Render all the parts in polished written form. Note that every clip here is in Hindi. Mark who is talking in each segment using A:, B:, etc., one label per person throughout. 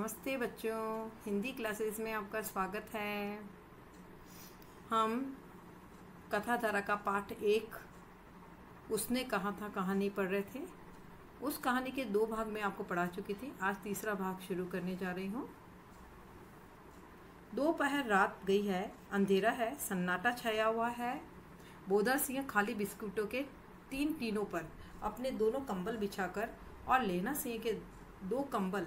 A: नमस्ते बच्चों, हिंदी क्लासेस में आपका स्वागत है। हम कथा धारा का पाठ 1 उसने कहा था कहानी पढ़ रहे थे। उस कहानी के 2 भाग में आपको पढ़ा चुकी थी। आज तीसरा भाग शुरू करने जा रही हूँ। दोपहर रात गई है, अंधेरा है, सन्नाटा छाया हुआ है। बोधा सिंह खाली बिस्कुटों के 3 टीनों पर अपने दोनों कंबल बिछाकर और लेना सिंह के 2 कंबल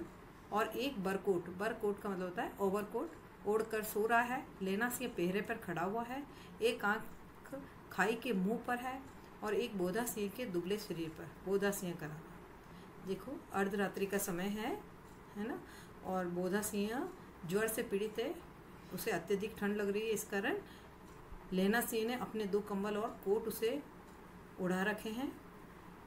A: और एक बरकोट का मतलब होता है ओवरकोट ओढ़कर सो रहा है। लेना सिंह पहरे पर खड़ा हुआ है, एक आंख खाई के मुंह पर है और एक बोधा सिंह के दुबले शरीर पर। बोधा सिंह करा, देखो अर्धरात्रि का समय है ना, और बोधा सिंह ज्वर से पीड़ित है, उसे अत्यधिक ठंड लग रही है। इस कारण लेना सिंह ने अपने 2 कंबल और कोट उसे उड़ा रखे हैं।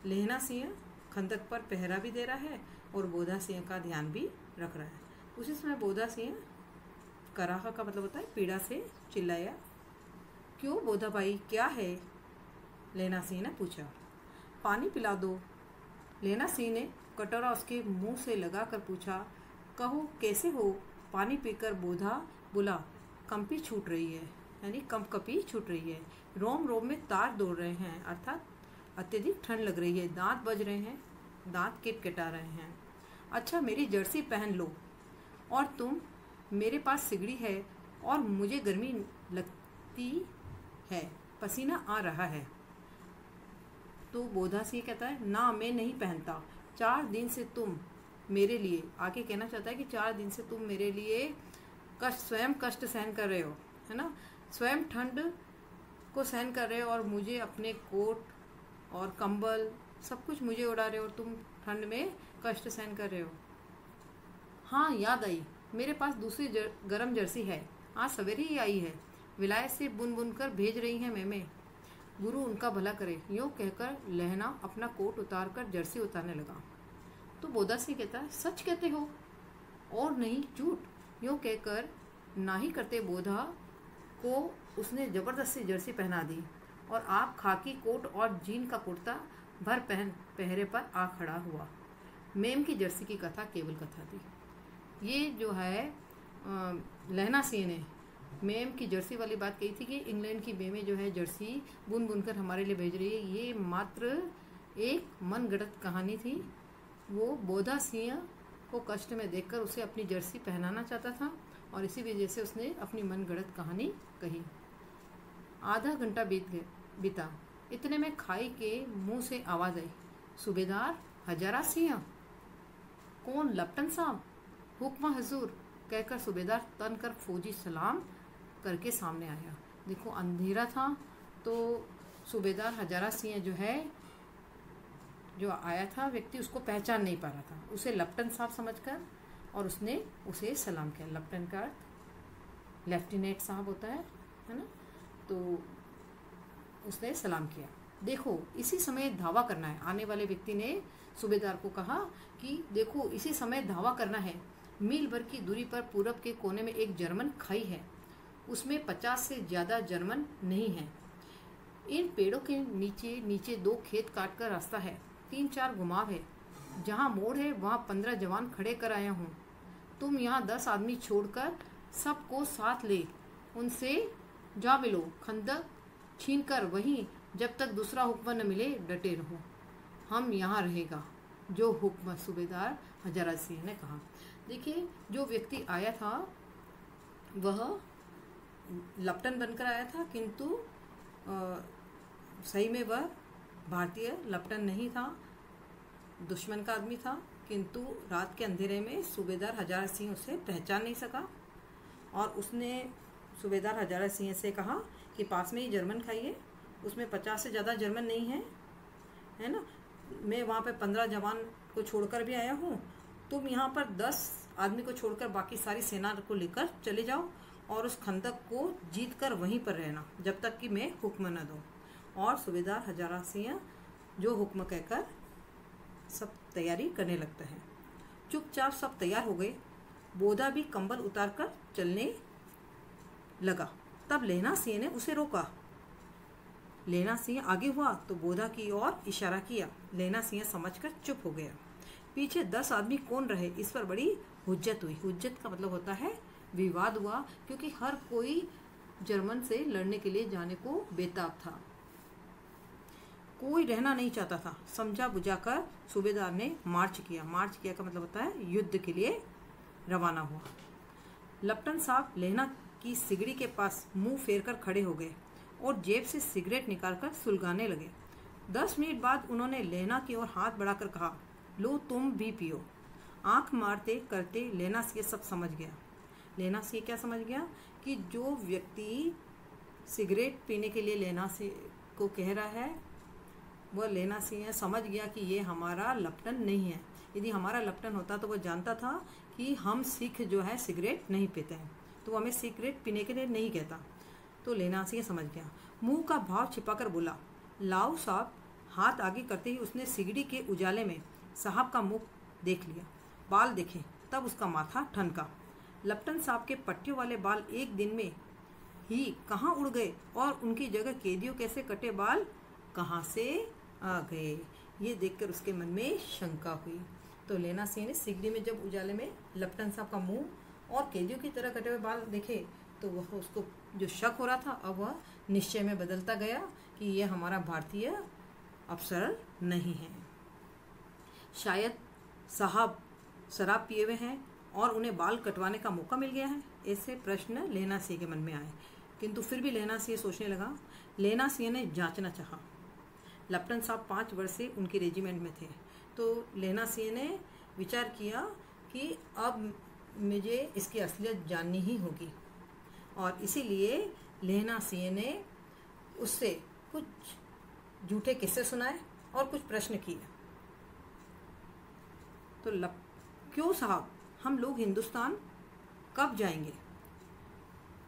A: लेना सिंह खंदक पर पहरा भी दे रहा है और बोधा सिंह का ध्यान भी रख रहा है। उसी समय बोधा सिंह, कराह का मतलब होता है पीड़ा से, चिल्लाया, क्यों बोधा भाई, क्या है? लेना सिंह ने पूछा। पानी पिला दो। लेना सिंह ने कटोरा उसके मुंह से लगाकर पूछा। कहो कैसे हो? पानी पीकर बोधा बोला। कंपी छूट रही है, यानी कंपकपी छूट रही है, रोम रोम में तार दौड़ रहे हैं, अर्थात अत्यधिक ठंड लग रही है, दांत बज रहे हैं, दांत किटकिटा रहे हैं। अच्छा मेरी जर्सी पहन लो। और तुम, मेरे पास सिगड़ी है और मुझे गर्मी लगती है, पसीना आ रहा है। तो बोधा सिंह कहता है, ना मैं नहीं पहनता। 4 दिन से तुम मेरे लिए, आगे कहना चाहता है कि 4 दिन से तुम मेरे लिए स्वयं कष्ट सहन कर रहे हो, है ना, स्वयं ठंड को सहन कर रहे हो और मुझे अपने कोट और कंबल सब कुछ मुझे उड़ा रहे हो और तुम ठंड में कष्ट सहन कर रहे हो। हाँ याद आई, मेरे पास दूसरी गरम जर्सी है, आज सवेरे ही आई है, विलायत से बुन कर भेज रही हैं मैमे, गुरु उनका भला करे। यूँ कहकर लहना अपना कोट उतार कर जर्सी उतारने लगा। तो बोधा सिंह कहता है, सच कहते हो? और नहीं झूठ। यूँ कहकर नाही करते बोधा को उसने जबरदस्ती जर्सी पहना दी और आप खाकी कोट और जीन का कुर्ता भर पहरे पर आ खड़ा हुआ। मेम की जर्सी की कथा केवल कथा थी। ये जो है लहना सिंह ने मेम की जर्सी वाली बात कही थी कि इंग्लैंड की मेमें जो है जर्सी बुन कर हमारे लिए भेज रही है, ये मात्र एक मनगढ़ंत कहानी थी। वो बोधा सिंह को कष्ट में देखकर उसे अपनी जर्सी पहनाना चाहता था और इसी वजह से उसने अपनी मनगढ़ंत कहानी कही। आधा घंटा बीता। इतने में खाई के मुंह से आवाज आई, सूबेदार हजारा सिंह। कौन? लपटन साहब। हुक्म हजूर, कहकर सूबेदार तन कर फौजी सलाम करके सामने आया। देखो अंधेरा था तो सूबेदार हजारा सिंह जो है, जो आया था व्यक्ति, उसको पहचान नहीं पा रहा था, उसे लपटन साहब समझकर और उसने उसे सलाम किया। लपटन का अर्थ लेफ्टिनेंट साहब होता है ना, तो उसने सलाम किया। देखो इसी समय धावा करना है। आने वाले व्यक्ति ने सूबेदार को कहा कि देखो इसी समय धावा करना है। मील भर की दूरी पर पूरब के कोने में एक जर्मन खाई है, उसमें 50 से ज़्यादा जर्मन नहीं है। इन पेड़ों के नीचे नीचे 2 खेत काट कर रास्ता है, 3-4 घुमाव है, जहाँ मोड़ है वहाँ 15 जवान खड़े कर आया हूँ। तुम यहाँ 10 आदमी छोड़कर सबको साथ ले उनसे जा मिलो, खंदक छीन कर वहीं जब तक दूसरा हुक्म न मिले डटे रहो। हम यहाँ रहेगा जो हुक्म, सूबेदार हजारा सिंह ने कहा। देखिए जो व्यक्ति आया था वह लपटन बनकर आया था, किंतु सही में वह भारतीय लपटन नहीं था, दुश्मन का आदमी था। किंतु रात के अंधेरे में सूबेदार हजारा सिंह उसे पहचान नहीं सका और उसने सूबेदार हजारा सिंह से कहा कि पास में ही जर्मन खाई है, उसमें 50 से ज़्यादा जर्मन नहीं है ना, मैं वहाँ पे 15 जवान को छोड़कर भी आया हूँ, तुम यहाँ पर 10 आदमी को छोड़कर बाकी सारी सेना को लेकर चले जाओ और उस खंदक को जीत कर वहीं पर रहना जब तक कि मैं हुक्म न दूँ। और सूबेदार हजारा सिंह जो हुक्म कहकर सब तैयारी करने लगता है। चुपचाप सब तैयार हो गए। बोधा भी कंबल उतार कर चलने लगा। तब लेना सिंह ने उसे रोका। लेना सिंह आगे हुआ तो बोधा की ओर इशारा किया। लेना सिंह समझकर चुप हो गया। पीछे 10 आदमी कौन रहे, इस पर बड़ी हुज्जत हुई। हुज्जत का मतलब होता है विवाद हुआ, क्योंकि हर कोई जर्मन से लड़ने के लिए जाने को बेताब था, कोई रहना नहीं चाहता था। समझा बुझाकर सूबेदार ने मार्च किया। मार्च किया का मतलब होता है युद्ध के लिए रवाना हुआ। लेफ्टिनेंट साहब लेना की सिगड़ी के पास मुंह फेर कर खड़े हो गए और जेब से सिगरेट निकालकर सुलगाने लगे। 10 मिनट बाद उन्होंने लेना की ओर हाथ बढ़ाकर कहा, लो तुम भी पियो। आंख मारते करते लेना से सब समझ गया। लेना से क्या समझ गया कि जो व्यक्ति सिगरेट पीने के लिए लेना से को कह रहा है, वह लेना सिंह समझ गया कि ये हमारा लेफ्टिनेंट नहीं है। यदि हमारा लेफ्टिनेंट होता तो वह जानता था कि हम सिख जो है सिगरेट नहीं पीते हैं, तो वो हमें सिगरेट पीने के लिए नहीं कहता। तो लेना सिंह समझ गया। मुंह का भाव छिपाकर बोला, लाओ साहब। हाथ आगे करते ही उसने सिगड़ी के उजाले में साहब का मुख देख लिया, बाल देखे, तब उसका माथा ठनका। लेफ्टिनेंट साहब के पट्टियों वाले बाल एक दिन में ही कहाँ उड़ गए और उनकी जगह कैदियों कैसे कटे बाल कहाँ से आ गए। ये देखकर उसके मन में शंका हुई। तो लेना सिंह ने सिगड़ी में जब उजाले में लेफ्टिनेंट साहब का मुंह और कैदियों की तरह कटे हुए बाल देखे, तो वह उसको जो शक हो रहा था अब वह निश्चय में बदलता गया कि यह हमारा भारतीय अफसर नहीं है। शायद साहब शराब पिए हुए हैं और उन्हें बाल कटवाने का मौका मिल गया है। ऐसे प्रश्न लेना सिंह के मन में आए, किंतु फिर भी लेना सिंह सोचने लगा। लेना सिंह ने जांचना चाहा। लेफ्टिनेंट साहब 5 वर्ष से उनके रेजिमेंट में थे, तो लेना सिंह ने विचार किया कि अब मुझे इसकी असलियत जाननी ही होगी, और इसीलिए लेना सिंह ने उससे कुछ झूठे किस्से सुनाए और कुछ प्रश्न किए। तो क्यों साहब, हम लोग हिंदुस्तान कब जाएंगे?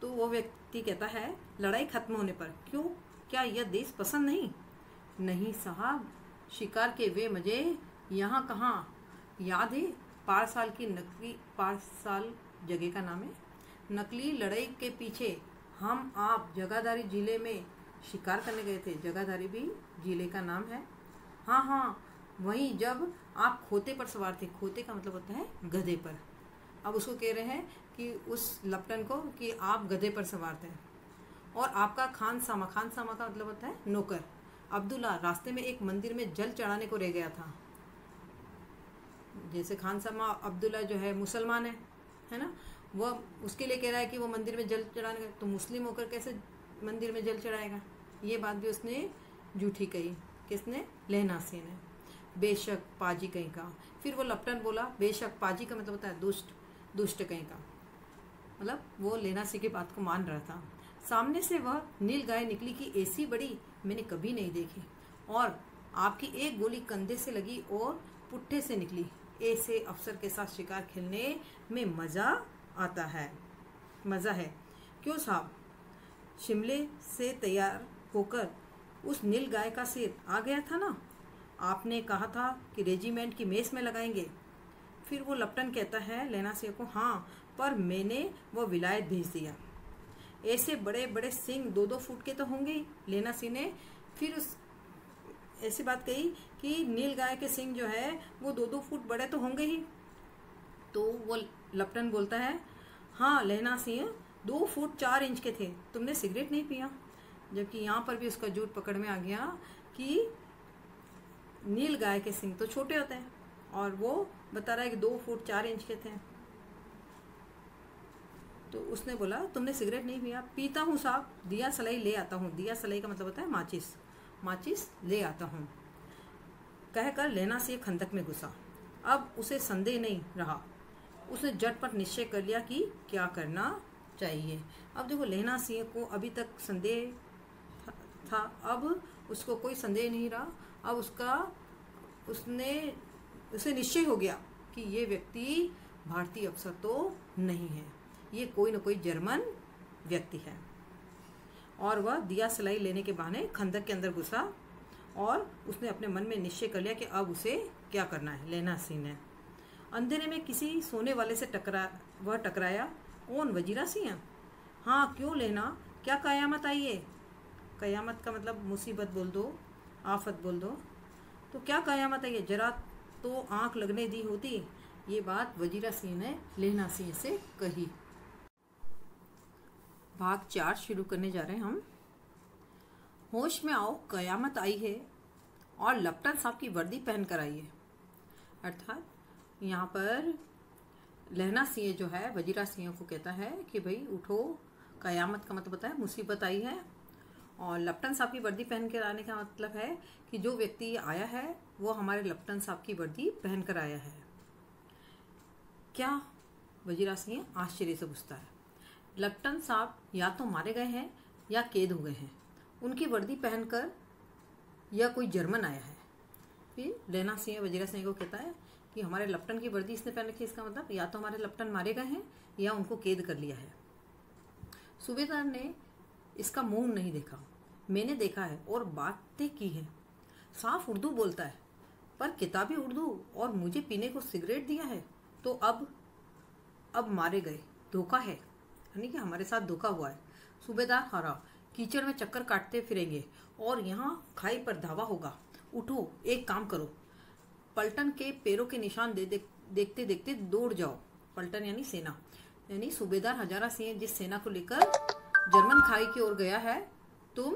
A: तो वो व्यक्ति कहता है, लड़ाई खत्म होने पर। क्यों, क्या यह देश पसंद नहीं? नहीं साहब, शिकार के वे मजे यहाँ कहाँ। याद है पारसाल की नकली, पारसाल जगह का नाम है, नकली लड़ाई के पीछे हम आप जगाधारी जिले में शिकार करने गए थे। जगाधारी भी जिले का नाम है। हाँ हाँ, वहीं जब आप खोते पर सवार थे। खोते का मतलब होता है गधे पर। अब उसको कह रहे हैं कि उस लेफ्टिनेंट को कि आप गधे पर सवार थे, और आपका खानसामा, खानसामा का मतलब होता है नौकर, अब्दुल्ला रास्ते में एक मंदिर में जल चढ़ाने को रह गया था। जैसे खानसामा अब्दुल्ला जो है मुसलमान है ना, वह उसके लिए कह रहा है कि वो मंदिर में जल चढ़ाने का, तो मुस्लिम होकर कैसे मंदिर में जल चढ़ाएगा। ये बात भी उसने झूठी कही। किसने? लेना सिंह ने। बेशक पाजी कहीं का। फिर वो लेफ्टिनेंट बोला, बेशक पाजी का मतलब होता है दुष्ट, दुष्ट कहीं का। मतलब वो लेना सिंह की बात को मान रहा था। सामने से वह नील गाय निकली कि ऐसी बड़ी मैंने कभी नहीं देखी, और आपकी एक गोली कंधे से लगी और पुट्ठे से निकली। ऐसे अफसर के साथ शिकार खेलने में मज़ा आता है, मज़ा है। क्यों साहब, शिमले से तैयार होकर उस नील गाय का सिर आ गया था ना, आपने कहा था कि रेजिमेंट की मेस में लगाएंगे। फिर वो लेफ्टिनेंट कहता है लेना सिंह को, हाँ, पर मैंने वो विलायत भेज दिया। ऐसे बड़े बड़े सिंह 2-2 फुट के तो होंगे ही। लेना सिंह ने फिर उस ऐसी बात कही कि नील गाय के सिंह जो है वो 2-2 फुट बड़े तो होंगे ही। तो वो लेफ्टिनेंट बोलता है, हाँ लेना सिंह 2 फुट 4 इंच के थे, तुमने सिगरेट नहीं पिया। जबकि यहाँ पर भी उसका झूठ पकड़ में आ गया कि नील गाय के सिंह तो छोटे होते हैं, और वो बता रहा है कि 2 फुट 4 इंच के थे। तो उसने बोला, तुमने सिगरेट नहीं पिया? पीता हूँ साहब, दिया सलाई ले आता हूँ। दिया सलाई का मतलब होता है माचिस, माचिस ले आता हूँ, कहकर लेना सिंह खंदक में घुसा। अब उसे संदेह नहीं रहा। उसने झटपट निश्चय कर लिया कि क्या करना चाहिए। अब देखो, लेना सिंह को अभी तक संदेह था, अब उसको कोई संदेह नहीं रहा। अब उसे निश्चय हो गया कि ये व्यक्ति भारतीय अफसर तो नहीं है, ये कोई न कोई जर्मन व्यक्ति है। और वह दिया सलाई लेने के बहाने खंदक के अंदर घुसा, और उसने अपने मन में निश्चय कर लिया कि अब उसे क्या करना है। लेना सिंह ने अंधेरे में किसी सोने वाले से टकराया। कौन? वजीरा सिंह? हाँ, क्यों लेना, क्या कयामत आई है? कयामत का मतलब मुसीबत बोल दो, आफत बोल दो। तो क्या कयामत आई है? जरा तो आंख लगने दी होती, ये बात वजीरा सिंह ने लहना सिंह से कही। भाग 4 शुरू करने जा रहे हैं हम। होश में आओ, कयामत आई है और लपटन साहब की वर्दी पहन कर आई है। अर्थात यहाँ पर लहना सिंह जो है वजीरा सिंह को कहता है कि भाई उठो, कयामत का मतलब होता है मुसीबत आई है। और लपटन साहब की वर्दी पहन कर आने का मतलब है कि जो व्यक्ति आया है वो हमारे लपटन साहब की वर्दी पहन कर आया है। क्या? वजीरा सिंह आश्चर्य से पूछता है। लपटन साहब या तो मारे गए हैं या कैद हो गए हैं, उनकी वर्दी पहनकर या कोई जर्मन आया है। फिर लहना सिंह वजीरा सिंह को कहता है कि हमारे लपटन की वर्दी इसने पहन रखी है, इसका मतलब या तो हमारे लपटन मारे गए हैं या उनको कैद कर लिया है। सूबेदार ने इसका मुंह नहीं देखा, मैंने देखा है और बातें की है। साफ उर्दू बोलता है, पर किताबी उर्दू, और मुझे पीने को सिगरेट दिया है। तो अब मारे गए, धोखा है, यानी कि हमारे साथ धोखा हुआ है। सूबेदार हरा, कीचड़ में चक्कर काटते फिरेंगे और यहाँ खाई पर धावा होगा। उठो, एक काम करो, पलटन के पैरों के निशान देखते देखते दौड़ जाओ। पलटन यानी सेना, यानी सूबेदार हजारा सिंह जिस सेना को लेकर जर्मन खाई की ओर गया है, तुम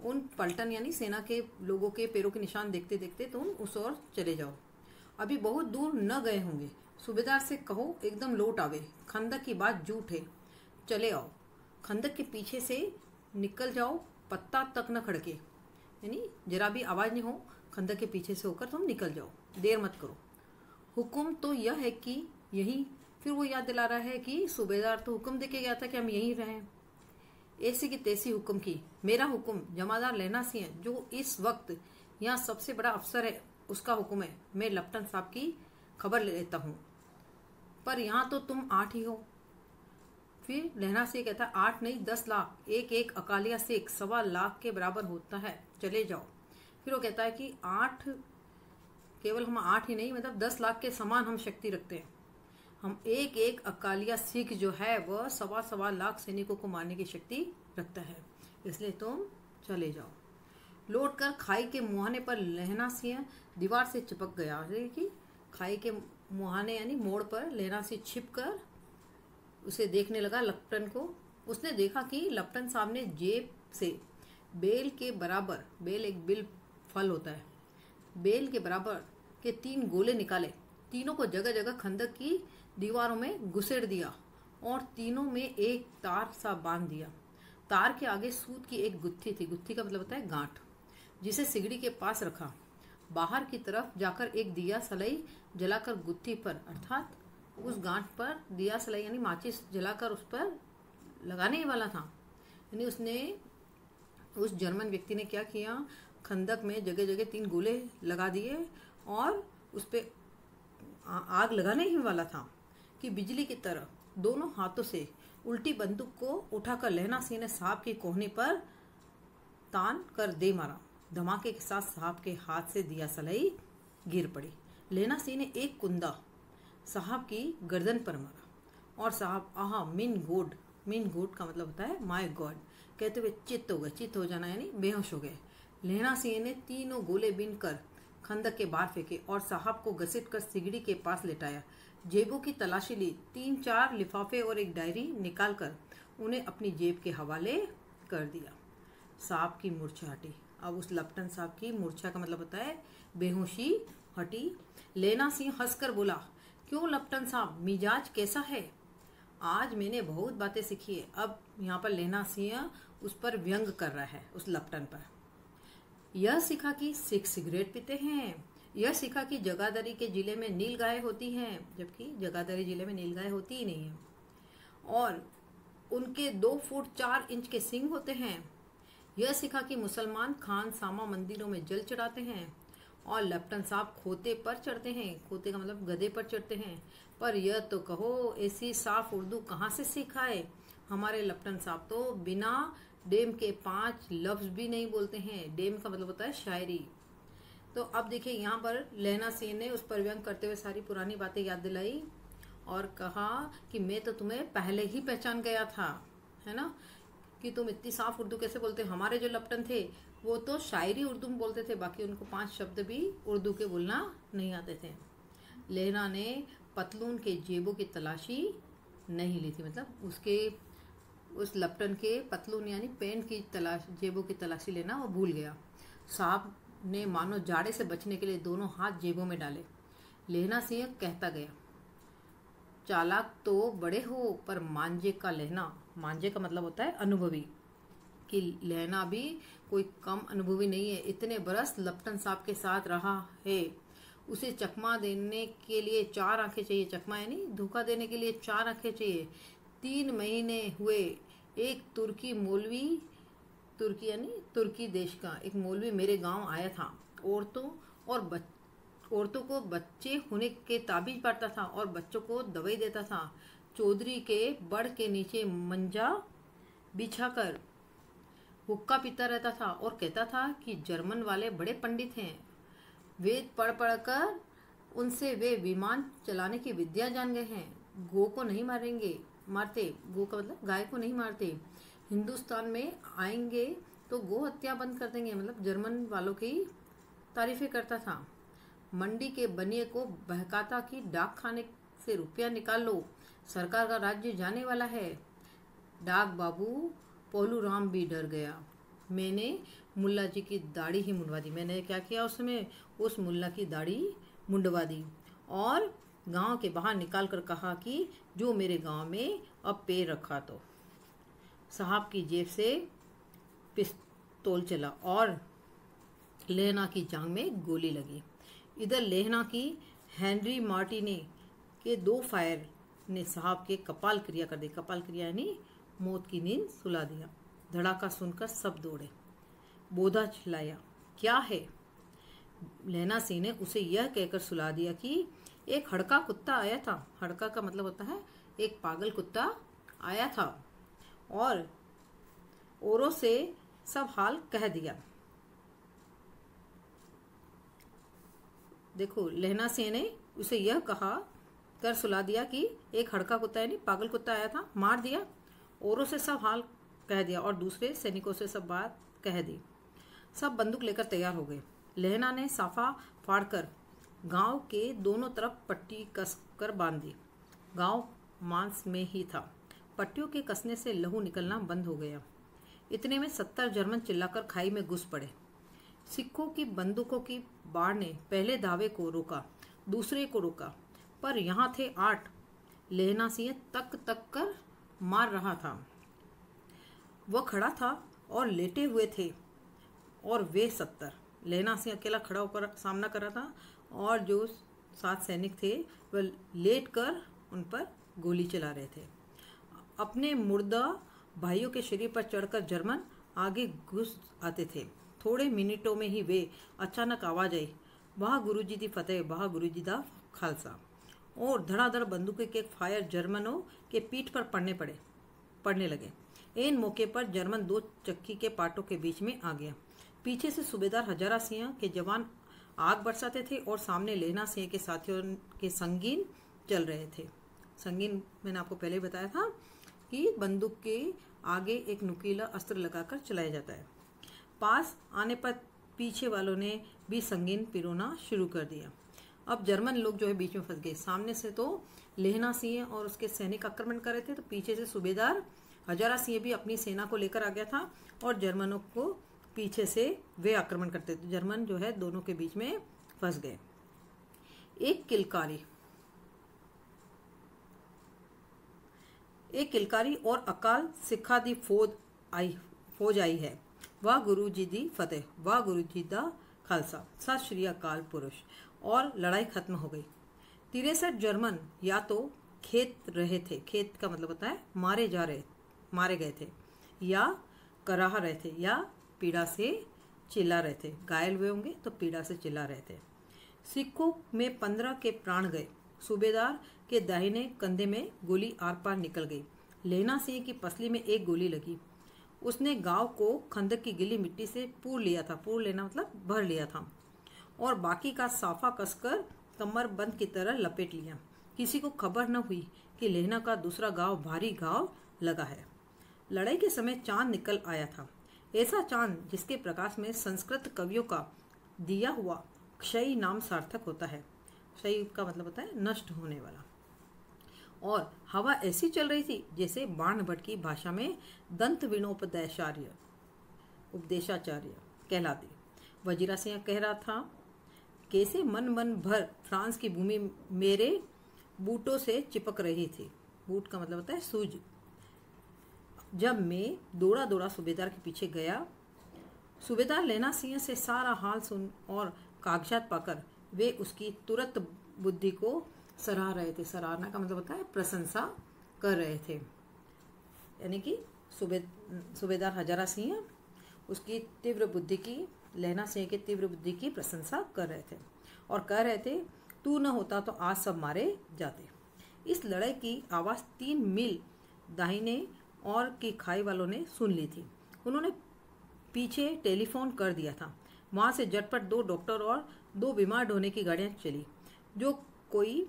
A: उन पलटन यानी सेना के लोगों के पैरों के निशान देखते देखते तुम उस ओर चले जाओ। अभी बहुत दूर न गए होंगे। सूबेदार से कहो एकदम लौट आवे। खंदक की बात झूठ है, चले आओ। खंदक के पीछे से निकल जाओ, पत्ता तक न खड़के, यानी जरा भी आवाज नहीं हो, खंदक के पीछे से होकर तुम निकल जाओ, देर मत करो। हुक्म तो यह है कि यही, फिर वो याद दिला रहा है कि सूबेदार तो हुक्म देके गया था कि हम यहीं रहें। ऐसी की तैसी हुक्म की, मेरा हुक्म, जमादार लहना सिंह जो इस वक्त यहाँ सबसे बड़ा अफसर है, उसका हुक्म है। मैं लपटन साहब की खबर ले लेता हूँ, पर यहाँ तो तुम 8 ही हो। फिर लहना सिंह कहता है 8 नहीं 10 लाख, एक अकालिया से 1.25 लाख के बराबर होता है, चले जाओ। फिर वो कहता है कि 8, केवल हम 8 ही नहीं, मतलब 10 लाख के समान हम शक्ति रखते हैं। हम एक अकालिया सिख जो है वह 1.25 लाख सैनिकों को मारने की शक्ति रखता है, इसलिए तुम चले जाओ। लौटकर खाई के मुहाने पर लहना सिंह दीवार से चिपक गया। कि खाई के मुहाने यानी मोड़ पर लहना सिंह छिपकर उसे देखने लगा, लपटन को। उसने देखा कि लपटन साहब ने जेब से बेल के बराबर, बेल एक बिल फल होता है, बेल के बराबर के 3 गोले निकाले। तीनों को जगह जगह खंदक की दीवारों में घुसेड़ दिया और तीनों में एक तार सा बांध दिया। तार के आगे सूत की एक गुत्थी थी, गुत्थी का मतलब होता है गांठ, जिसे सिगड़ी के पास रखा। बाहर की तरफ जाकर एक दिया सलाई जलाकर गुत्थी पर, अर्थात उस गांठ पर दिया सलाई यानी माचिस जलाकर उस पर लगाने ही वाला था। यानी उसने, उस जर्मन व्यक्ति ने क्या किया, खंदक में जगह जगह 3 गोले लगा दिए और उस पर आग लगाने ही वाला था कि बिजली की तरह दोनों हाथों से उल्टी बंदूक को उठाकर लहना सिंह ने साहब के कोहने पर तान कर दे मारा। धमाके के साथ साहब के हाथ से दिया सलाई गिर पड़ी। लहना सिंह ने एक कुंदा साहब की गर्दन पर मारा और साहब आहा मिन गोड का मतलब होता है माय गॉड कहते हुए चित्त हो गए। चित्त हो जाना यानी बेहोश हो गए। लहना सिंह ने 3 गोले बीन कर खंदक के बाहर फेंके और साहब को घसीट कर सिगड़ी के पास लेटाया। जेबों की तलाशी ली, 3-4 लिफाफे और एक डायरी निकालकर उन्हें अपनी जेब के हवाले कर दिया। साहब की मूर्छा हटी। अब उस लपटन साहब की मूर्छा का मतलब होता है बेहोशी हटी। लहना सिंह हंसकर बोला, क्यों लपटन साहब, मिजाज कैसा है? आज मैंने बहुत बातें सीखी है। अब यहाँ पर लहना सिंह उस पर व्यंग कर रहा है, उस लपटन पर। यह सीखा कि सिख सिगरेट पीते हैं, यह सीखा कि जगाधरी के जिले में नील गाय होती हैं, जबकि जगाधरी जिले में नील गाय होती ही नहीं है, और उनके 2 फुट 4 इंच के सींग होते हैं। यह सीखा कि मुसलमान खान सामा मंदिरों में जल चढ़ाते हैं और लपटन साहब खोते पर चढ़ते हैं। खोते का मतलब गधे पर चढ़ते हैं। पर यह तो कहो, ऐसी साफ उर्दू कहाँ से सीखाए? हमारे लपटन साहब तो बिना डेम के 5 लफ्ज भी नहीं बोलते हैं। डेम का मतलब होता है शायरी। तो अब देखिए यहाँ पर लहना सिंह ने उस पर व्यंग करते हुए सारी पुरानी बातें याद दिलाई और कहा कि मैं तो तुम्हें पहले ही पहचान गया था, है ना, कि तुम इतनी साफ उर्दू कैसे बोलते। हमारे जो लपटन थे वो तो शायरी उर्दू में बोलते थे, बाकी उनको 5 शब्द भी उर्दू के बोलना नहीं आते थे। लहना ने पतलून के जेबों की तलाशी नहीं ली थी, मतलब उसके उस लपटन के पतलून यानी पैंट की जेबों की तलाशी लेना वो भूल गया। साहब ने मानो जाड़े से बचने के लिए दोनों हाथ जेबों में डाले। लहना सिंह कहता गया, चालाक तो बड़े हो पर मांझे का लहना, मांझे का मतलब होता है अनुभवी, कि लहना भी कोई कम अनुभवी नहीं है। इतने बरस लपटन साहब के साथ रहा है, उसे चकमा देने के लिए 4 आंखें चाहिए। चकमा यानी धोखा देने के लिए 4 आंखें चाहिए। 3 महीने हुए, एक तुर्की मौलवी, तुर्की यानी तुर्की देश का एक मौलवी मेरे गांव आया था। औरतों को बच्चे होने के ताबीज बांटता था और बच्चों को दवाई देता था। चौधरी के बड़ के नीचे मंजा बिछाकर हुक्का पीता रहता था और कहता था कि जर्मन वाले बड़े पंडित हैं, वेद पढ़ पढ़ कर उनसे वे विमान चलाने की विद्या जान गए हैं। गो को नहीं मारते, गो का मतलब गाय को नहीं मारते। हिंदुस्तान में आएंगे तो गो हत्या बंद कर देंगे, मतलब जर्मन वालों की तारीफें करता था। मंडी के बनिए को बहकाता कि डाक खाने से रुपया निकाल लो, सरकार का राज्य जाने वाला है। डाक बाबू पोलू राम भी डर गया। मैंने मुल्ला जी की दाढ़ी ही मुंडवा दी। मैंने क्या किया उस समय, उस मुल्ला की दाढ़ी मुंडवा दी और गांव के बाहर निकाल कर कहा कि जो मेरे गांव में अब पैर रखा तो। साहब की जेब से पिस्तौल चला और लहना की जांग में गोली लगी। इधर लहना की हेनरी मार्टिने के 2 फायर ने साहब के कपाल क्रिया कर दी। कपाल क्रिया यानी मौत की नींद सुला दिया। धड़ाका सुनकर सब दौड़े। बोधा चिल्लाया, क्या है? लहना सिंह ने उसे यह कहकर सुला दिया कि एक हड़का कुत्ता आया था। हड़का का मतलब होता है एक पागल कुत्ता आया था और औरों से सब हाल कह दिया। देखो, लहना सिंह ने उसे यह कहा कर सुला दिया कि एक हड़का कुत्ता यानी पागल कुत्ता आया था, मार दिया, औरों से सब हाल कह दिया और दूसरे सैनिकों से सब बात कह दी। सब बंदूक लेकर तैयार हो गए। लहना ने साफा फाड़कर गांव के दोनों तरफ पट्टी कसकर बांध दी। गांव मांस में ही था। पट्टियों के कसने से लहू निकलना बंद हो गया। इतने में 70 जर्मन चिल्लाकर खाई में घुस पड़े। सिखों की बंदूकों की बाढ़ ने पहले धावे को रोका, दूसरे को रोका, पर यहाँ थे 8। लहना सिंह तक कर मार रहा था। वह खड़ा था और लेटे हुए थे और वे 70। लहना सिंह अकेला खड़ा होकर सामना कर रहा था और जो 7 सैनिक थे वह लेट कर उन पर गोली चला रहे थे। अपने मुर्दा भाइयों के शरीर पर चढ़कर जर्मन आगे घुस आते थे। थोड़े मिनटों में ही वे अचानक आवाज आई, वाह गुरुजी दी फतेह, वाह गुरुजी दा खालसा, और धड़ाधड़ बंदूकों के फायर जर्मनों के पीठ पर पड़ने लगे। इन मौके पर जर्मन 2 चक्की के पाटों के बीच में आ गया। पीछे से सूबेदार हजारा सिंह के जवान आग बरसाते थे और सामने लहना सिंह के साथियों के संगीन चल रहे थे। संगीन मैंने आपको पहले बताया था कि बंदूक के आगे एक नुकीला अस्त्र लगाकर चलाया जाता है। पास आने पर पीछे वालों ने भी संगीन पिरोना शुरू कर दिया। अब जर्मन लोग जो है बीच में फंस गए। सामने से तो लहना सिंह और उसके सैनिक आक्रमण कर रहे थे, तो पीछे से सूबेदार हजारा सिंह भी अपनी सेना को लेकर आ गया था और जर्मनों को पीछे से वे आक्रमण करते थे। जर्मन जो है दोनों के बीच में फंस गए। एक किलकारी और अकाल सिखा दी फौज आई है। वाह गुरु जी दी फतेह, वाह गुरु जी दा खालसा, सत श्री अकाल पुरुष। और लड़ाई खत्म हो गई। 63 जर्मन या तो खेत रहे थे, खेत का मतलब होता है मारे गए थे, या कराह रहे थे, या पीड़ा से चिल्ला रहे थे। घायल हुए होंगे तो पीड़ा से चिल्ला रहे थे। सिखों में 15 के प्राण गए। सूबेदार के दाहिने कंधे में गोली आर पार निकल गई। लहना सिंह की पसली में एक गोली लगी। उसने गांव को खंदक की गीली मिट्टी से पूर लिया था। पूर लेना मतलब भर लिया था और बाकी का साफा कसकर कमर बंद की तरह लपेट लिया। किसी को खबर न हुई कि लहना का दूसरा गांव भारी घाव लगा है। लड़ाई के समय चांद निकल आया था, ऐसा चांद जिसके प्रकाश में संस्कृत कवियों का दिया हुआ क्षय नाम सार्थक होता है। क्षय का मतलब होता है नष्ट होने वाला। और हवा ऐसी चल रही थी जैसे बाण भट्ट की भाषा में दंत विनोपदेशाचार्य उपदेशाचार्य कहलाते। वजीरा सिंह कह रहा था, कैसे मन मन भर फ्रांस की भूमि मेरे बूटों से चिपक रही थी। बूट का मतलब होता है सूज। जब मैं दौड़ा दौड़ा सूबेदार के पीछे गया, सूबेदार लेना सिंह से सारा हाल सुन और कागजात पाकर वे उसकी तुरंत बुद्धि को सराह रहे थे। सराहना का मतलब होता है प्रशंसा कर रहे थे, यानी कि सूबेदार हजारा सिंह उसकी तीव्र बुद्धि की, लहना सिंह की तीव्र बुद्धि की प्रशंसा कर रहे थे और कह रहे थे, तू न होता तो आज सब मारे जाते। इस लड़ाई की आवाज़ 3 मील दाहिने और की खाई वालों ने सुन ली थी। उन्होंने पीछे टेलीफोन कर दिया था। वहाँ से झटपट 2 डॉक्टर और 2 बीमार ढोने की गाड़ियाँ चली, जो कोई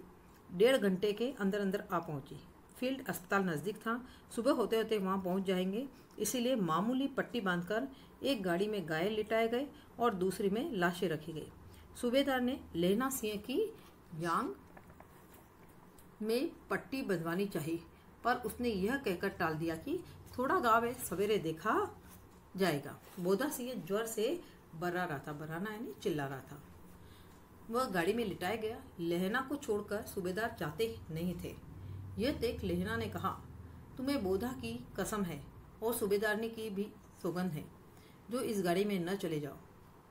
A: 1.5 घंटे के अंदर अंदर आ पहुँची। फील्ड अस्पताल नज़दीक था, सुबह होते होते वहाँ पहुँच जाएंगे, इसीलिए मामूली पट्टी बांधकर एक गाड़ी में घायल लिटाए गए और दूसरी में लाशें रखी गई। सूबेदार ने लहना सिंह की जांग में पट्टी बंधवानी चाहिए, पर उसने यह कहकर टाल दिया कि थोड़ा गाँव है, सवेरे देखा जाएगा। बोधा सिंह ज्वर से बर्रा रहा था, बर्राना यानी चिल्ला रहा था। वह गाड़ी में लिटाया गया। लहना को छोड़कर सूबेदार जाते नहीं थे। यह देख लहना ने कहा, तुम्हें बोधा की कसम है और सूबेदारनी की भी सौगंध है जो इस गाड़ी में न चले जाओ,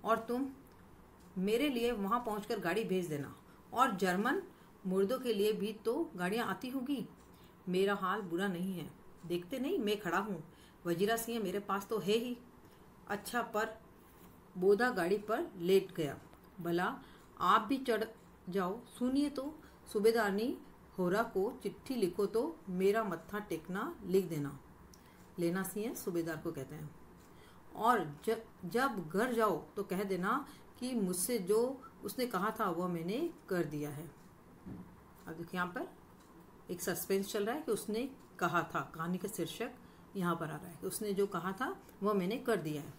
A: और तुम मेरे लिए वहां पहुंचकर गाड़ी भेज देना, और जर्मन मुर्दों के लिए भी तो गाड़ियां आती होगी। मेरा हाल बुरा नहीं है, देखते नहीं मैं खड़ा हूँ, वजीरा सिंह मेरे पास तो है ही। अच्छा, पर बोधा गाड़ी पर लेट गया। भला आप भी चढ़ जाओ। सुनिए तो, सूबेदारनी होरा को चिट्ठी लिखो तो मेरा मत्था टेकना लिख देना। लेना सिंह सूबेदार को कहते हैं। और जब घर जाओ तो कह देना कि मुझसे जो उसने कहा था वह मैंने कर दिया है। अब देखिए यहाँ पर एक सस्पेंस चल रहा है कि उसने कहा था। कहानी का शीर्षक यहाँ पर आ रहा है कि उसने जो कहा था वह मैंने कर दिया है।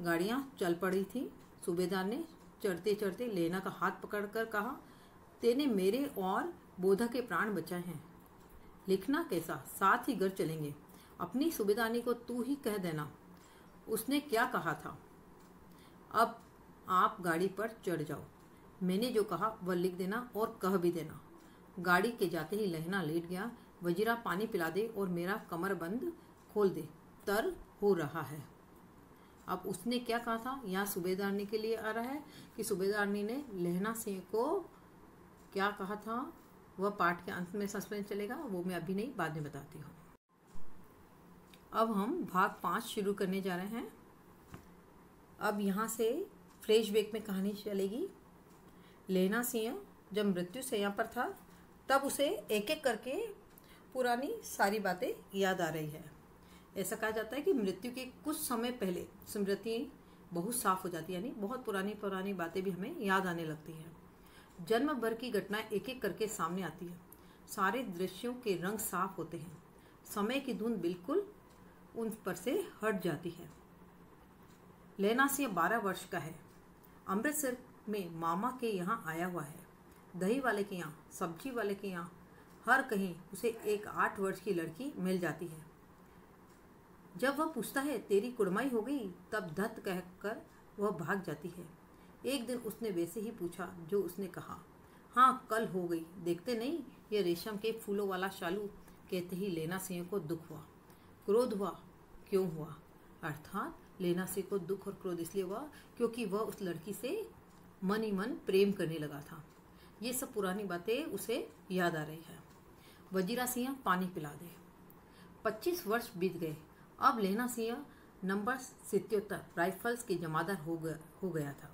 A: गाड़ियाँ चल पड़ी थी। सूबेदार ने चढ़ते चढ़ते लेना का हाथ पकड़कर कहा, तेने मेरे और बोधा के प्राण बचाए हैं। लिखना कैसा, साथ ही घर चलेंगे। अपनी सूबेदारनी को तू ही कह देना उसने क्या कहा था। अब आप गाड़ी पर चढ़ जाओ, मैंने जो कहा वह लिख देना और कह भी देना। गाड़ी के जाते ही लहना लेट गया। वजीरा पानी पिला दे और मेरा कमरबंद खोल दे, तर हो रहा है। अब उसने क्या कहा था, यहाँ सूबेदारनी के लिए आ रहा है कि सूबेदारनी ने लहना सिंह को क्या कहा था। वह पाठ के अंत में सस्पेंस चलेगा, वो मैं अभी नहीं, बाद में बताती हूँ। अब हम भाग 5 शुरू करने जा रहे हैं। अब यहाँ से फ्लैशबैक में कहानी चलेगी। लहना सिंह जब मृत्यु से यहाँ पर था, तब उसे एक एक करके पुरानी सारी बातें याद आ रही है। ऐसा कहा जाता है कि मृत्यु के कुछ समय पहले स्मृति बहुत साफ हो जाती है, यानी बहुत पुरानी पुरानी बातें भी हमें याद आने लगती हैं। जन्म भर की घटनाएं एक एक करके सामने आती है। सारे दृश्यों के रंग साफ होते हैं। समय की धुन बिल्कुल उन पर से हट जाती है। लहना सिंह 12 वर्ष का है। अमृतसर में मामा के यहाँ आया हुआ है। दही वाले के यहाँ, सब्जी वाले के यहाँ, हर कहीं उसे एक 8 वर्ष की लड़की मिल जाती है। जब वह पूछता है तेरी कुड़माई हो गई, तब धत कहकर वह भाग जाती है। एक दिन उसने वैसे ही पूछा जो उसने कहा, हाँ कल हो गई, देखते नहीं ये रेशम के फूलों वाला शालू। कहते ही लहना सिंह को दुख हुआ, क्रोध हुआ। क्यों हुआ? अर्थात लहना सिंह को दुख और क्रोध इसलिए हुआ क्योंकि वह उस लड़की से मन ही मन प्रेम करने लगा था। ये सब पुरानी बातें उसे याद आ रही है। वजीरा सिंह पानी पिला दे। 25 वर्ष बीत गए। अब लहना सिंह नंबर 77 राइफल्स के जमादार हो गया था।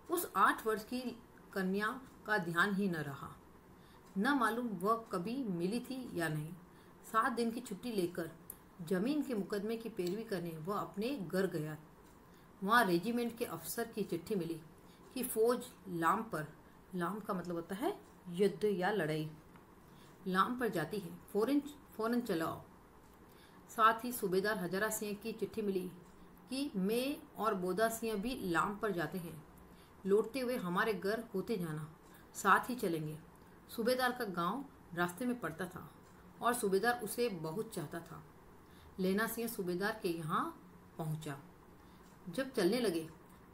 A: उस 8 वर्ष की कन्या का ध्यान ही न रहा। न मालूम वह कभी मिली थी या नहीं। 7 दिन की छुट्टी लेकर जमीन के मुकदमे की पैरवी करने वह अपने घर गया। वहाँ रेजिमेंट के अफसर की चिट्ठी मिली कि फौज लाम पर, लाम का मतलब होता है युद्ध या लड़ाई, लाम पर जाती है, फौरन चलो आओ। साथ ही सूबेदार हजारा सिंह की चिट्ठी मिली कि मैं और बोधा सिंह भी लाम पर जाते हैं। लौटते हुए हमारे घर होते जाना, साथ ही चलेंगे। सूबेदार का गांव रास्ते में पड़ता था और सूबेदार उसे बहुत चाहता था। लहना सिंह सूबेदार के यहाँ पहुंचा। जब चलने लगे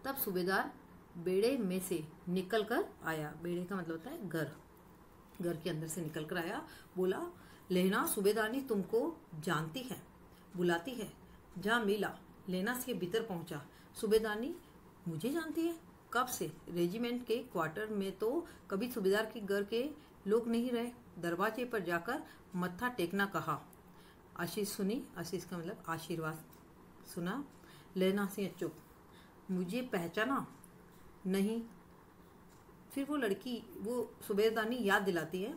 A: तब सूबेदार बेड़े में से निकल कर आया। बेड़े का मतलब होता है घर। घर के अंदर से निकल कर आया। बोला, लहना सूबेदारनी तुमको जानती है, बुलाती है। जा मिला। लहना सिंह भीतर पहुंचा। सूबेदारनी मुझे जानती है? कब से? रेजिमेंट के क्वार्टर में तो कभी सूबेदार के घर के लोग नहीं रहे। दरवाजे पर जाकर मत्था टेकना कहा। आशीष सुनी। आशीष का मतलब आशीर्वाद सुना। लहना सिंह चुप। मुझे पहचाना नहीं? फिर वो लड़की, वो सूबेदारनी याद दिलाती है,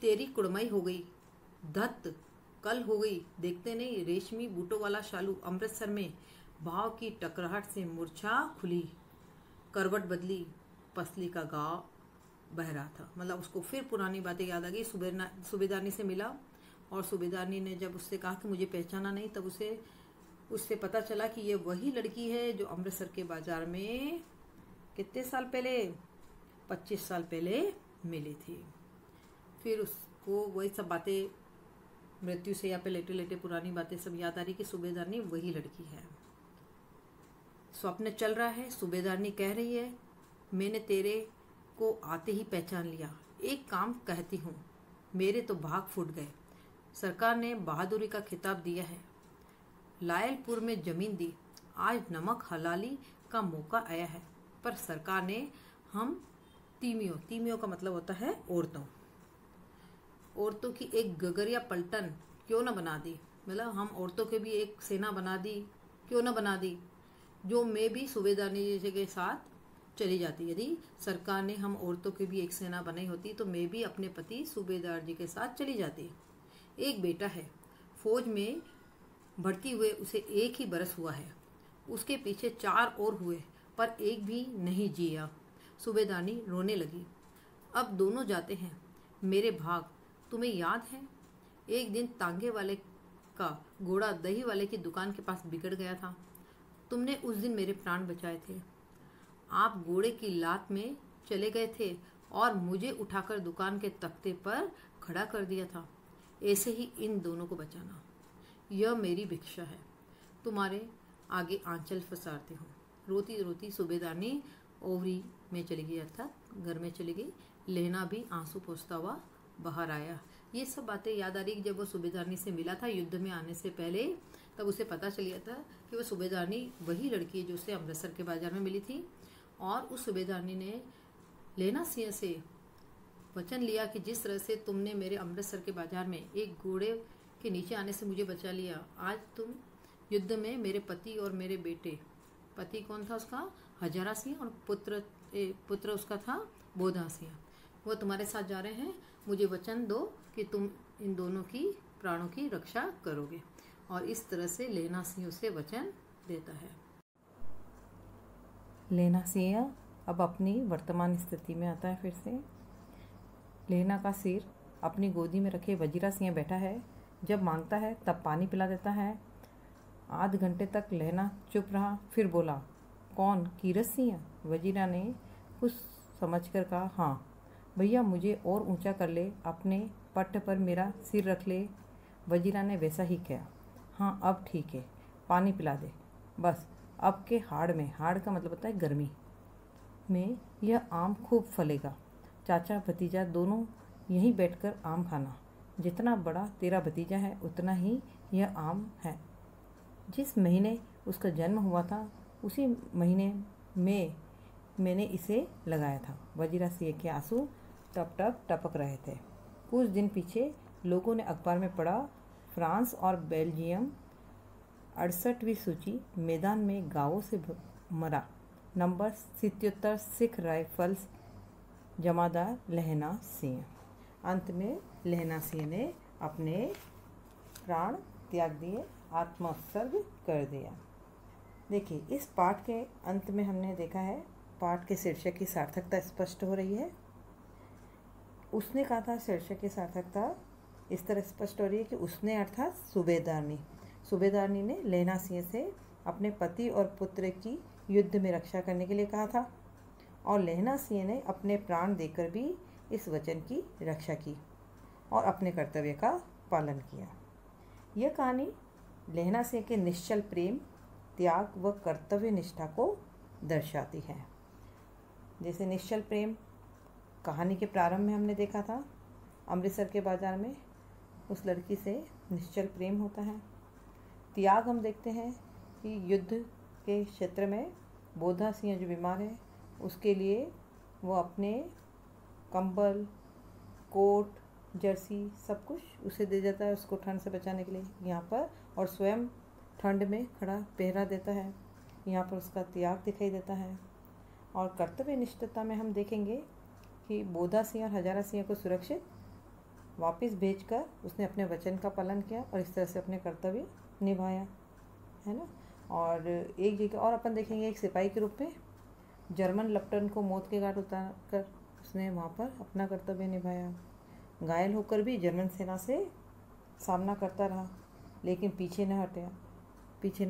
A: तेरी कुड़माई हो गई, धत कल हो गई। देखते नहीं रेशमी बूटों वाला शालू अमृतसर में भाव की टकराहट से मूर्छा खुली, करवट बदली, पसली का गाँव बह रहा था। मतलब उसको फिर पुरानी बातें याद आ गई। सूबेदारनी से मिला और सूबेदारनी ने जब उससे कहा कि मुझे पहचाना नहीं, तब उससे पता चला कि ये वही लड़की है जो अमृतसर के बाजार में कितने साल पहले, 25 साल पहले मिली थी। फिर उसको वही सब बातें, मृत्यु से या पे लेटे लेटे पुरानी बातें सब याद आ रही कि सूबेदारनी वही लड़की है। स्वप्न चल रहा है। सूबेदारनी कह रही है, मैंने तेरे को आते ही पहचान लिया। एक काम कहती हूँ, मेरे तो भाग फूट गए। सरकार ने बहादुरी का खिताब दिया है, लायलपुर में जमीन दी। आज नमक हलाली का मौका आया है, पर सरकार ने हम तीमियों का मतलब होता है औरतों की एक गगरिया पलटन क्यों न बना दी। मतलब हम औरतों के भी एक सेना बना दी, क्यों न बना दी, जो मैं भी सूबेदारनी जी के साथ चली जाती। यदि सरकार ने हम औरतों की भी एक सेना बनाई होती तो मैं भी अपने पति सूबेदार जी के साथ चली जाती। एक बेटा है, फौज में भर्ती हुए उसे 1 ही बरस हुआ है। उसके पीछे 4 और हुए, पर एक भी नहीं जिया। सूबेदारनी रोने लगी। अब दोनों जाते हैं। मेरे भाग, तुम्हें याद है एक दिन तांगे वाले का घोड़ा दही वाले की दुकान के पास बिगड़ गया था। तुमने उस दिन मेरे प्राण बचाए थे। आप घोड़े की लात में चले गए थे और मुझे उठाकर दुकान के तख्ते पर खड़ा कर दिया था। ऐसे ही इन दोनों को बचाना, यह मेरी भिक्षा है। तुम्हारे आगे आंचल फसारती हूँ। रोती रोती सूबेदारनी ओवरी में चली गई, अर्थात घर में चली गई। लहना भी आंसू पोंछता हुआ बाहर आया। ये सब बातें याद आ रही कि जब वो सूबेदारनी से मिला था युद्ध में आने से पहले, तब उसे पता चल गया था कि वो सूबेदारनी वही लड़की है जो उसे अमृतसर के बाजार में मिली थी। और उस सूबेदारनी ने लहना सिंह से वचन लिया कि जिस तरह से तुमने मेरे अमृतसर के बाजार में एक घोड़े के नीचे आने से मुझे बचा लिया, आज तुम युद्ध में मेरे पति और मेरे बेटे, पति कौन था उसका, हजारा सिंह, और पुत्र उसका था बोधा सिंह, वो तुम्हारे साथ जा रहे हैं। मुझे वचन दो कि तुम इन दोनों की प्राणों की रक्षा करोगे। और इस तरह से लहना सिंह उसे वचन देता है। लहना सिंह अब अपनी वर्तमान स्थिति में आता है। फिर से लहना का सिर अपनी गोदी में रखे वजीरा सिंह बैठा है। जब मांगता है तब पानी पिला देता है। आध घंटे तक लहना चुप रहा, फिर बोला, कौन, कीरत सिंह? वजीरा ने कुछ समझकर कहा, हाँ भैया, मुझे और ऊंचा कर ले, अपने पट्ट पर मेरा सिर रख ले। वजीरा ने वैसा ही किया। हाँ अब ठीक है, पानी पिला दे बस। अब के हाड़ में, हाड़ का मतलब होता है गर्मी में, यह आम खूब फलेगा। चाचा भतीजा दोनों यहीं बैठकर आम खाना। जितना बड़ा तेरा भतीजा है उतना ही यह आम है। जिस महीने उसका जन्म हुआ था उसी महीने में मैंने इसे लगाया था। वजीरा सिंह के आंसू टप टप टपक रहे थे। कुछ दिन पीछे लोगों ने अखबार में पढ़ा, फ्रांस और बेल्जियम 68वीं सूची, मैदान में गाँवों से मरा। नंबर 77 सिख राइफल्स, जमादार लहना सिंह। अंत में लहना सिंह ने अपने प्राण त्याग दिए, आत्मोत्सर्ग कर दिया। देखिए, इस पाठ के अंत में हमने देखा है पाठ के शीर्षक की सार्थकता स्पष्ट हो रही है। उसने कहा था शीर्षक की सार्थकता इस तरह स्पष्ट हो रही है कि उसने अर्थात सूबेदारनी ने लहना सिंह से अपने पति और पुत्र की युद्ध में रक्षा करने के लिए कहा था, और लहना सिंह ने अपने प्राण देकर भी इस वचन की रक्षा की। और अपने कर्तव्य का पालन किया। यह कहानी लहना सिंह के निश्चल प्रेम, त्याग व कर्तव्य निष्ठा को दर्शाती है। जैसे निश्चल प्रेम कहानी के प्रारंभ में हमने देखा था, अमृतसर के बाजार में उस लड़की से निश्चल प्रेम होता है। त्याग हम देखते हैं कि युद्ध के क्षेत्र में बोधा सिंह जो बीमार है उसके लिए वो अपने कंबल, कोट, जर्सी सब कुछ उसे दे देता है उसको ठंड से बचाने के लिए यहाँ पर, और स्वयं ठंड में खड़ा पहरा देता है। यहाँ पर उसका त्याग दिखाई देता है। और कर्तव्य निष्ठता में हम देखेंगे कि बोधा सिंह और हजारा सिंह को सुरक्षित वापस भेजकर उसने अपने वचन का पालन किया और इस तरह से अपने कर्तव्य निभाया, है ना। और एक जगह और अपन देखेंगे, एक सिपाही के रूप में जर्मन लेफ्टिनेंट को मौत के घाट उतार कर उसने वहाँ पर अपना कर्तव्य निभाया। घायल होकर भी जर्मन सेना से सामना करता रहा, लेकिन पीछे न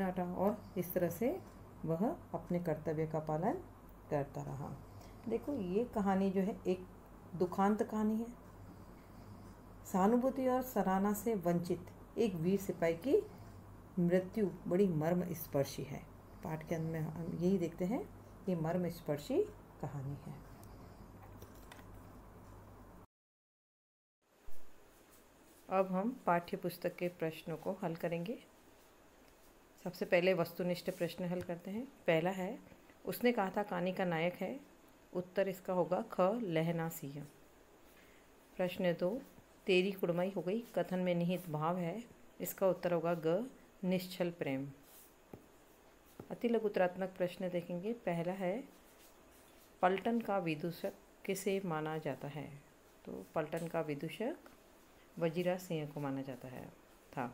A: हटा और इस तरह से वह अपने कर्तव्य का पालन करता रहा। देखो ये कहानी जो है एक दुखांत कहानी है। सहानुभूति और सराहना से वंचित एक वीर सिपाही की मृत्यु बड़ी मर्म स्पर्शी है। पाठ के अंत में हम यही देखते हैं कि मर्म स्पर्शी कहानी है। अब हम पाठ्य पुस्तक के प्रश्नों को हल करेंगे। सबसे पहले वस्तुनिष्ठ प्रश्न हल करते हैं। पहला है, उसने कहा था कहानी का नायक है। उत्तर इसका होगा ख, लहना सिंह। प्रश्न 2, तेरी कुड़माई हो गई कथन में निहित भाव है। इसका उत्तर होगा ग, निश्चल प्रेम। अति लघुत्रात्मक प्रश्न देखेंगे। पहला है, पलटन का विदूषक किसे माना जाता है। तो पलटन का विदूषक वजीरा सिंह को माना जाता है था।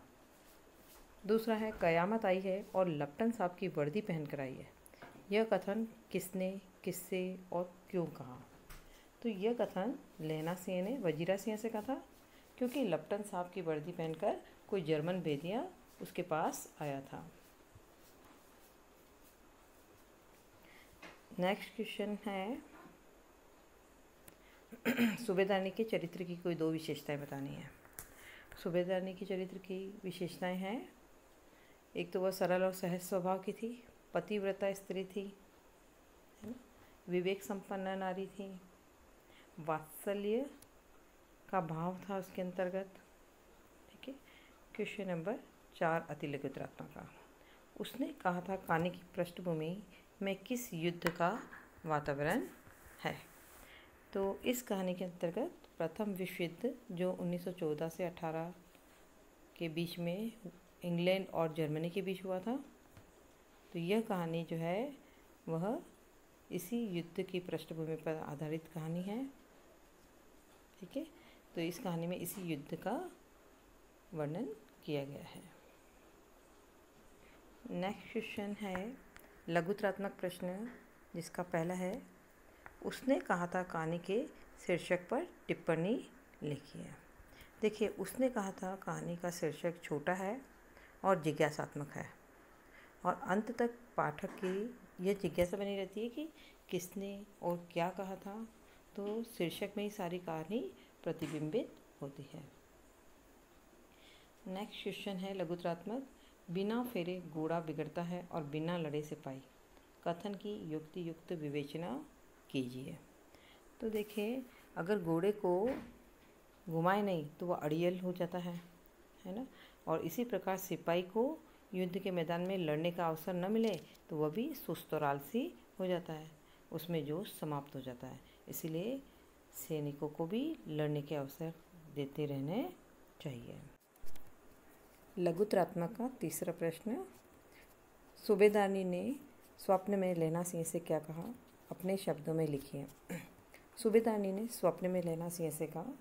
A: दूसरा है, कयामत आई है और लपटन साहब की वर्दी पहनकर आई है। यह कथन किसने, किससे और क्यों कहा। तो यह कथन लहना सिंह ने वजीरा सिंह से कहा था, क्योंकि लपटन साहब की वर्दी पहनकर कोई जर्मन भेदिया उसके पास आया था। नेक्स्ट क्वेश्चन है, सूबेदारनी के चरित्र की कोई 2 विशेषताएं बतानी है। सूबेदारनी की चरित्र की विशेषताएं हैं, एक तो वह सरल और सहज स्वभाव की थी, पतिव्रता स्त्री थी, है ना, विवेक संपन्न नारी थी, वात्सल्य का भाव था उसके अंतर्गत। ठीक है। क्वेश्चन नंबर 4 अति लघुत्रात्मक का, उसने कहा था कहानी की पृष्ठभूमि में किस युद्ध का वातावरण है। तो इस कहानी के अंतर्गत प्रथम विश्व युद्ध जो 1914 से 18 के बीच में इंग्लैंड और जर्मनी के बीच हुआ था। तो यह कहानी जो है वह इसी युद्ध की पृष्ठभूमि पर आधारित कहानी है। ठीक है। तो इस कहानी में इसी युद्ध का वर्णन किया गया है। नेक्स्ट क्वेश्चन है लघुत्रात्मक प्रश्न, जिसका पहला है, उसने कहा था कहानी के शीर्षक पर टिप्पणी लिखिए। देखिए, उसने कहा था कहानी का शीर्षक छोटा है और जिज्ञासात्मक है, और अंत तक पाठक की यह जिज्ञासा बनी रहती है कि किसने और क्या कहा था। तो शीर्षक में ही सारी कहानी प्रतिबिंबित होती है। नेक्स्ट क्वेश्चन है लघुत्रात्मक, बिना फेरे घोड़ा बिगड़ता है और बिना लड़े सिपाही। कथन की युक्ति युक्त विवेचना कीजिए। तो देखिए, अगर घोड़े को घुमाए नहीं तो वह अड़ियल हो जाता है ना। और इसी प्रकार सिपाही को युद्ध के मैदान में लड़ने का अवसर न मिले तो वह भी सुस्त और आलसी हो जाता है, उसमें जोश समाप्त हो जाता है। इसीलिए सैनिकों को भी लड़ने के अवसर देते रहने चाहिए। लघुत्रात्मक का तीसरा प्रश्न, सूबेदारनी ने स्वप्न में लहना सिंह से क्या कहा, अपने शब्दों में लिखिए। सूबेदारनी ने स्वप्न में लहना सिंह से कहा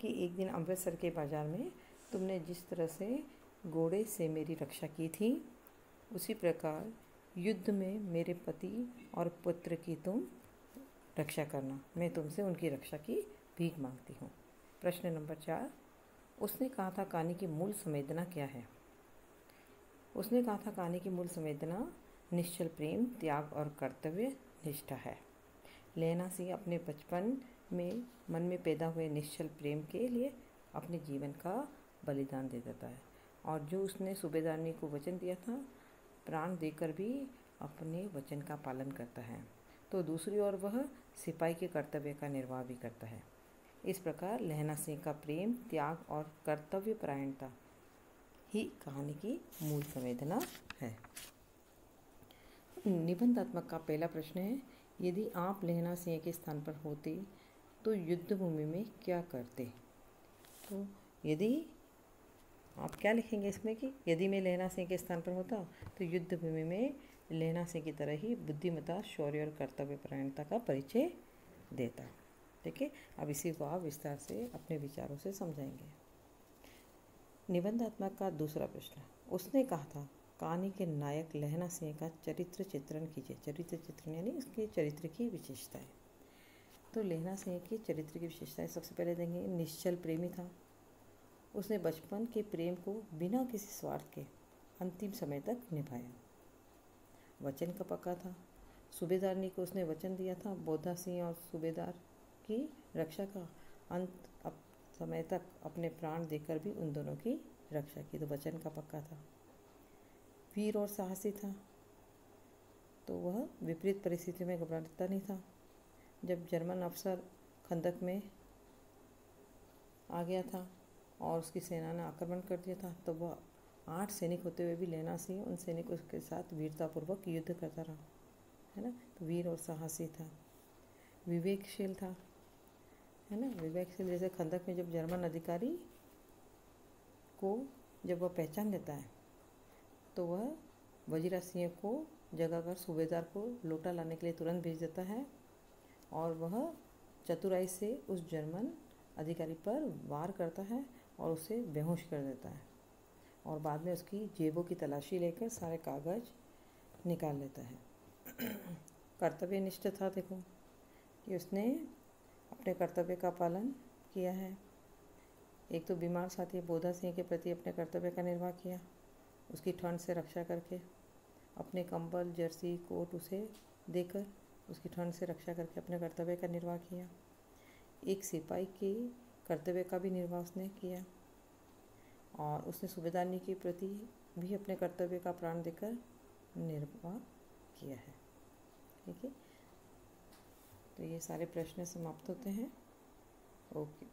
A: कि एक दिन अमृतसर के बाजार में तुमने जिस तरह से घोड़े से मेरी रक्षा की थी, उसी प्रकार युद्ध में मेरे पति और पुत्र की तुम रक्षा करना। मैं तुमसे उनकी रक्षा की भीख मांगती हूँ। प्रश्न नंबर 4, उसने कहा था कहानी की मूल संवेदना क्या है। उसने कहा था कहानी की मूल संवेदना निश्चल प्रेम, त्याग और कर्तव्य निष्ठा है। लहना सिंह अपने बचपन में मन में पैदा हुए निश्चल प्रेम के लिए अपने जीवन का बलिदान दे देता है। और जो उसने सूबेदारनी को वचन दिया था, प्राण देकर भी अपने वचन का पालन करता है। तो दूसरी ओर वह सिपाही के कर्तव्य का निर्वाह भी करता है। इस प्रकार लहना सिंह का प्रेम, त्याग और कर्तव्य परायणता ही कहानी की मूल संवेदना है। निबंधात्मक का पहला प्रश्न है, यदि आप लहना सिंह के स्थान पर होते तो युद्ध भूमि में क्या करते। तो यदि आप क्या लिखेंगे इसमें कि यदि मैं लहना सिंह के स्थान पर होता तो युद्ध भूमि में लहना सिंह की तरह ही बुद्धिमत्ता, शौर्य और कर्तव्य परायणता का परिचय देता। ठीक है, अब इसी को आप विस्तार से अपने विचारों से समझाएंगे। निबंधात्मक का दूसरा प्रश्न, उसने कहा था कहानी के नायक लहना सिंह का चरित्र चित्रण कीजिए। चरित्र चित्रण यानी उसके चरित्र की विशेषताएं। तो लहना सिंह के चरित्र की विशेषताएं सबसे पहले देंगे, निश्चल प्रेमी था। उसने बचपन के प्रेम को बिना किसी स्वार्थ के अंतिम समय तक निभाया। वचन का पक्का था। सूबेदारनी को उसने वचन दिया था बोधा सिंह और सूबेदार की रक्षा का, अंत समय तक अपने प्राण देकर भी उन दोनों की रक्षा की। तो वचन का पक्का था। वीर और साहसी था। तो वह विपरीत परिस्थितियों में घबराता नहीं था। जब जर्मन अफसर खंदक में आ गया था और उसकी सेना ने आक्रमण कर दिया था, तो वह 8 सैनिक होते हुए भी लहना सिंह उन सैनिकों के साथ वीरतापूर्वक युद्ध करता रहा, है ना। तो वीर और साहसी था। विवेकशील था, है ना। विवेकशील जैसे खंदक में जब जर्मन अधिकारी को जब वह पहचान लेता है तो वह वजीरा सिंह को जगाकर सूबेदार को लोटा लाने के लिए तुरंत भेज देता है और वह चतुराई से उस जर्मन अधिकारी पर वार करता है और उसे बेहोश कर देता है और बाद में उसकी जेबों की तलाशी लेकर सारे कागज निकाल लेता है। कर्तव्यनिष्ठ था। देखो कि उसने अपने कर्तव्य का पालन किया है। एक तो बीमार साथी बोधा सिंह के प्रति अपने कर्तव्य का निर्वाह किया, उसकी ठंड से रक्षा करके, अपने कंबल, जर्सी, कोट उसे देकर उसकी ठंड से रक्षा करके अपने कर्तव्य का निर्वाह किया। एक सिपाही के कर्तव्य का भी निर्वाह उसने किया और उसने सूबेदारनी के प्रति भी अपने कर्तव्य का प्राण देकर निर्वाह किया है। ठीक है, तो ये सारे प्रश्न समाप्त होते हैं। ओके।